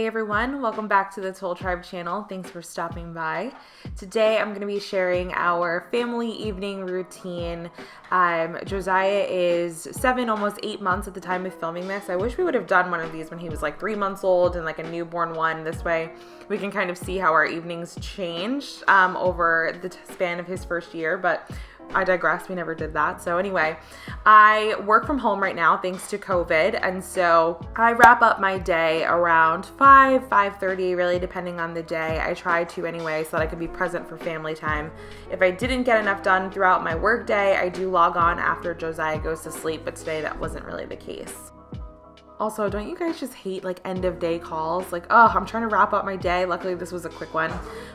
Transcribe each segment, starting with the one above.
Hey everyone, welcome back to the Toal Tribe channel. Thanks for stopping by. Today I'm going to be sharing our family evening routine. Josiah is 7, almost 8 months at the time of filming this. I wish we would have done one of these when he was like 3 months old and like a newborn one. This way we can kind of see how our evenings changed over the span of his first year, but I digress. We never did that. So anyway, I work from home right now thanks to COVID. And so I wrap up my day around 5:30, really depending on the day. I try to anyway so that I could be present for family time. If I didn't get enough done throughout my work day, I do log on after Josiah goes to sleep, but today that wasn't really the case. Also, don't you guys just hate like end of day calls? Like, oh, I'm trying to wrap up my day. Luckily, this was a quick one.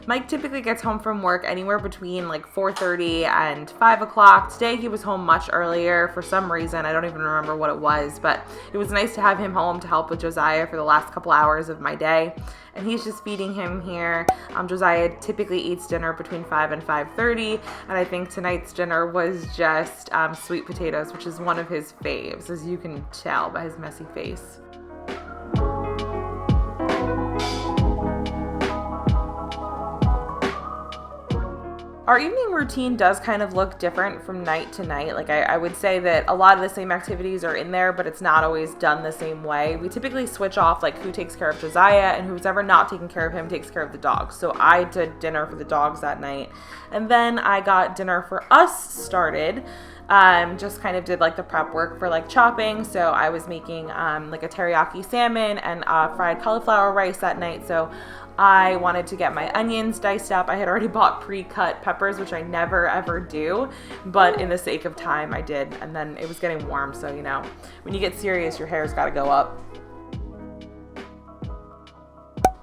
Mike typically gets home from work anywhere between like 4:30 and 5 o'clock. Today, he was home much earlier for some reason. I don't even remember what it was, but it was nice to have him home to help with Josiah for the last couple hours of my day. And he's just feeding him here. Josiah typically eats dinner between 5 and 5:30, and I think tonight's dinner was just sweet potatoes, which is one of his faves, as you can tell by his messy face. Our evening routine does kind of look different from night to night. Like I would say that a lot of the same activities are in there, but it's not always done the same way. We typically switch off like who takes care of Josiah, and who's ever not taking care of him takes care of the dogs. So I did dinner for the dogs that night, and then I got dinner for us started. Just kind of did like the prep work for like chopping. So I was making like a teriyaki salmon and fried cauliflower rice that night. So I wanted to get my onions diced up. I had already bought pre-cut peppers, which I never ever do, but in the sake of time I did. And then it was getting warm, so you know, when you get serious, your hair's got to go up.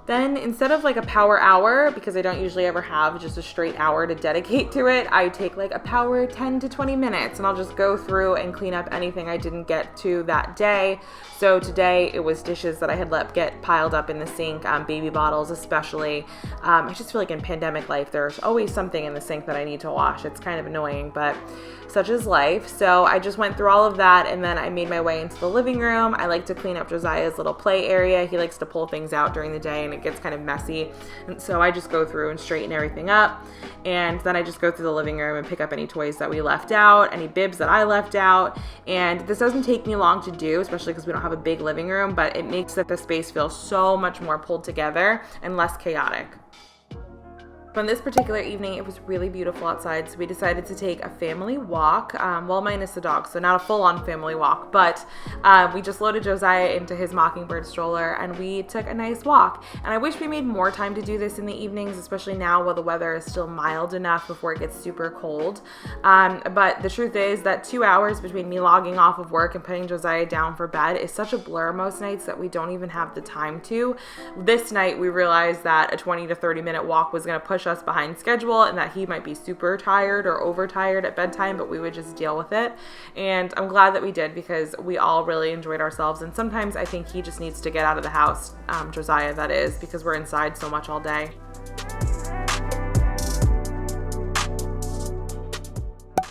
Then instead of like a power hour, because I don't usually ever have just a straight hour to dedicate to it, I take like a power 10 to 20 minutes and I'll just go through and clean up anything I didn't get to that day. So today it was dishes that I had let get piled up in the sink, baby bottles especially. I just feel like in pandemic life, there's always something in the sink that I need to wash. It's kind of annoying, but such is life. So I just went through all of that and then I made my way into the living room. I like to clean up Josiah's little play area. He likes to pull things out during the day and it gets kind of messy. And so I just go through and straighten everything up. And then I just go through the living room and pick up any toys that we left out, any bibs that I left out. And this doesn't take me long to do, especially because we don't have a big living room, but it makes the space feel so much more pulled together and less chaotic. On this particular evening, it was really beautiful outside, so we decided to take a family walk, well, minus the dog, so not a full-on family walk, but we just loaded Josiah into his Mockingbird stroller, and we took a nice walk. And I wish we made more time to do this in the evenings, especially now while the weather is still mild enough before it gets super cold. But the truth is that 2 hours between me logging off of work and putting Josiah down for bed is such a blur most nights that we don't even have the time to. This night, we realized that a 20 to 30 minute walk was going to push us behind schedule and that he might be super tired or overtired at bedtime, but we would just deal with it. And I'm glad that we did because we all really enjoyed ourselves. And sometimes I think he just needs to get out of the house, Josiah that is, because we're inside so much all day.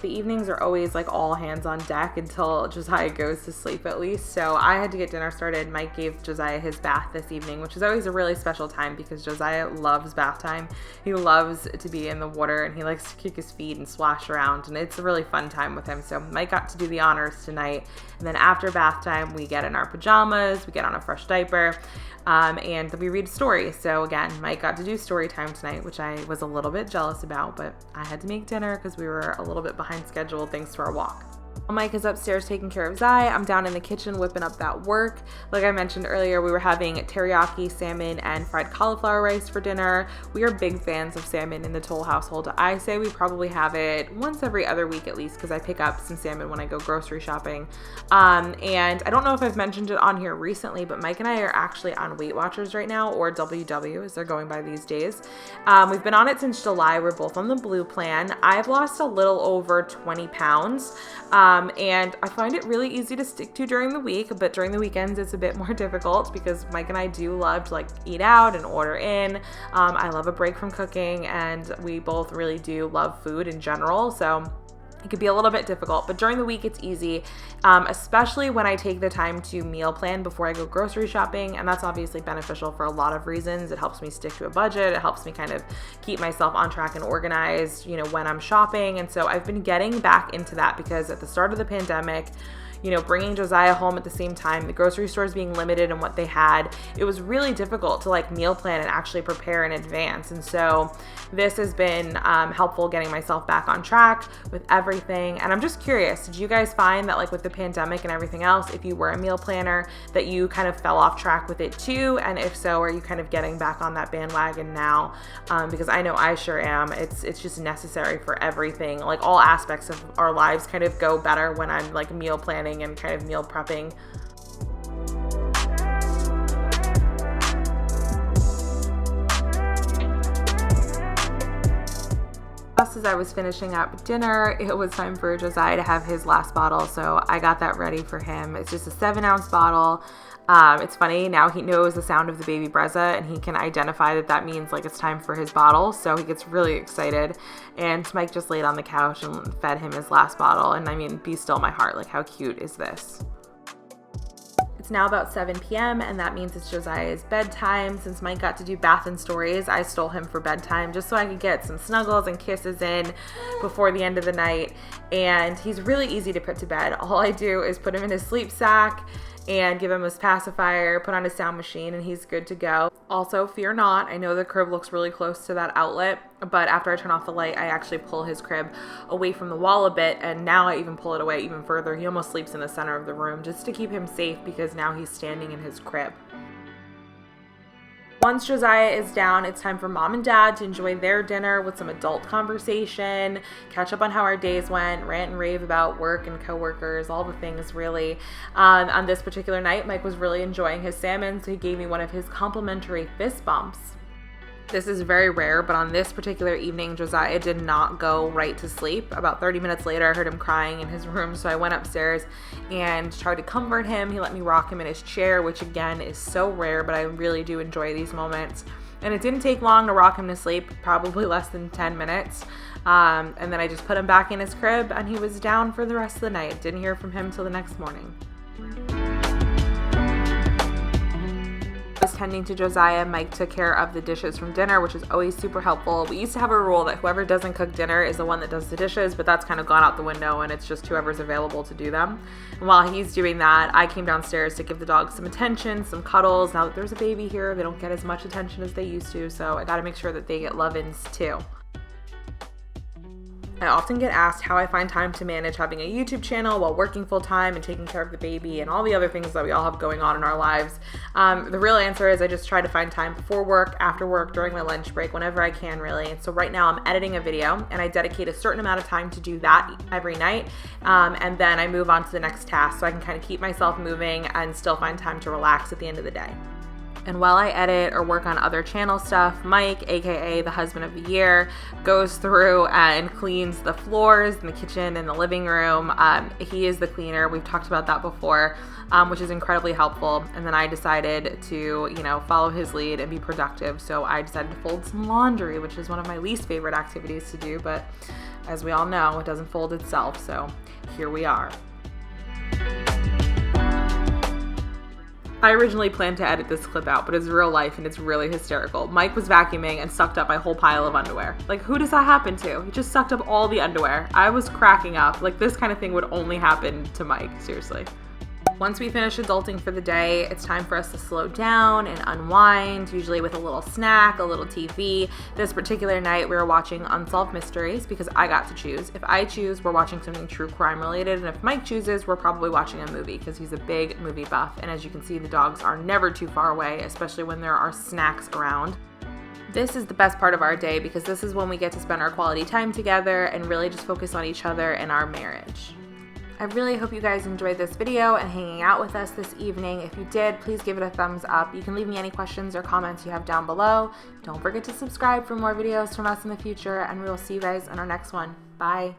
The evenings are always like all hands on deck until Josiah goes to sleep at least. So I had to get dinner started. Mike gave Josiah his bath this evening, which is always a really special time because Josiah loves bath time. He loves to be in the water and he likes to kick his feet and splash around, and it's a really fun time with him. So Mike got to do the honors tonight. And then after bath time, we get in our pajamas, we get on a fresh diaper, and then we read a story. So again, Mike got to do story time tonight, which I was a little bit jealous about, but I had to make dinner because we were a little bit behind schedule thanks to our walk. Mike is upstairs taking care of Zai. I'm down in the kitchen whipping up that work. Like I mentioned earlier, we were having teriyaki salmon and fried cauliflower rice for dinner. We are big fans of salmon in the Toal household. I say we probably have it once every other week at least because I pick up some salmon when I go grocery shopping. And I don't know if I've mentioned it on here recently, but Mike and I are actually on Weight Watchers right now, or WW as they're going by these days. We've been on it since July. We're both on the blue plan. I've lost a little over 20 pounds. And I find it really easy to stick to during the week, but during the weekends it's a bit more difficult because Mike and I do love to like eat out and order in. I love a break from cooking, and we both really do love food in general. So It could be a little bit difficult, but during the week it's easy, especially when I take the time to meal plan before I go grocery shopping, and that's obviously beneficial for a lot of reasons. It helps me stick to a budget. It helps me kind of keep myself on track and organized, when I'm shopping, and so I've been getting back into that because at the start of the pandemic, bringing Josiah home at the same time, the grocery stores being limited in what they had, it was really difficult to meal plan and actually prepare in advance. And so this has been helpful getting myself back on track with everything. And I'm just curious, did you guys find that with the pandemic and everything else, if you were a meal planner, that you kind of fell off track with it too? And if so, are you kind of getting back on that bandwagon now? Because I know I sure am. It's just necessary for everything. All aspects of our lives kind of go better when I'm meal planning and kind of meal prepping. Just as I was finishing up dinner, it was time for Josiah to have his last bottle, so I got that ready for him. It's just a 7-ounce bottle. It's funny, now he knows the sound of the baby Brezza, and he can identify that means it's time for his bottle, so he gets really excited. And Mike just laid on the couch and fed him his last bottle, and I mean, be still my heart, how cute is this? It's now about 7 p.m. and that means it's Josiah's bedtime. Since Mike got to do bath and stories, I stole him for bedtime just so I could get some snuggles and kisses in before the end of the night. And he's really easy to put to bed. All I do is put him in his sleep sack and give him his pacifier, put on his sound machine, and he's good to go. Also, fear not, I know the crib looks really close to that outlet, but after I turn off the light, I actually pull his crib away from the wall a bit, and now I even pull it away even further. He almost sleeps in the center of the room just to keep him safe because now he's standing in his crib. Once Josiah is down, it's time for mom and dad to enjoy their dinner with some adult conversation, catch up on how our days went, rant and rave about work and coworkers, all the things really. On this particular night, Mike was really enjoying his salmon, so he gave me one of his complimentary fist bumps. This is very rare, but on this particular evening, Josiah did not go right to sleep. About 30 minutes later, I heard him crying in his room, so I went upstairs and tried to comfort him. He let me rock him in his chair, which again is so rare, but I really do enjoy these moments. And it didn't take long to rock him to sleep, probably less than 10 minutes. And then I just put him back in his crib, and he was down for the rest of the night. Didn't hear from him till the next morning. Was tending to Josiah, Mike took care of the dishes from dinner, which is always super helpful. We used to have a rule that whoever doesn't cook dinner is the one that does the dishes, but that's kind of gone out the window and it's just whoever's available to do them. And while he's doing that, I came downstairs to give the dogs some attention, some cuddles. Now that there's a baby here, they don't get as much attention as they used to, so I gotta make sure that they get love-ins too. I often get asked how I find time to manage having a YouTube channel while working full-time and taking care of the baby and all the other things that we all have going on in our lives. The real answer is I just try to find time before work, after work, during my lunch break, whenever I can really. And so right now I'm editing a video and I dedicate a certain amount of time to do that every night. And then I move on to the next task so I can kind of keep myself moving and still find time to relax at the end of the day. And while I edit or work on other channel stuff, Mike, aka the husband of the year, goes through and cleans the floors in the kitchen and the living room. He is the cleaner. We've talked about that before, which is incredibly helpful. And then I decided to, follow his lead and be productive. So I decided to fold some laundry, which is one of my least favorite activities to do. But as we all know, it doesn't fold itself. So here we are. I originally planned to edit this clip out, but it's real life and it's really hysterical. Mike was vacuuming and sucked up my whole pile of underwear. Who does that happen to? He just sucked up all the underwear. I was cracking up. This kind of thing would only happen to Mike, seriously. Once we finish adulting for the day, it's time for us to slow down and unwind, usually with a little snack, a little TV. This particular night, we were watching Unsolved Mysteries because I got to choose. If I choose, we're watching something true crime related, and if Mike chooses, we're probably watching a movie because he's a big movie buff. And as you can see, the dogs are never too far away, especially when there are snacks around. This is the best part of our day because this is when we get to spend our quality time together and really just focus on each other and our marriage. I really hope you guys enjoyed this video and hanging out with us this evening. If you did, please give it a thumbs up. You can leave me any questions or comments you have down below. Don't forget to subscribe for more videos from us in the future, and we will see you guys in our next one. Bye.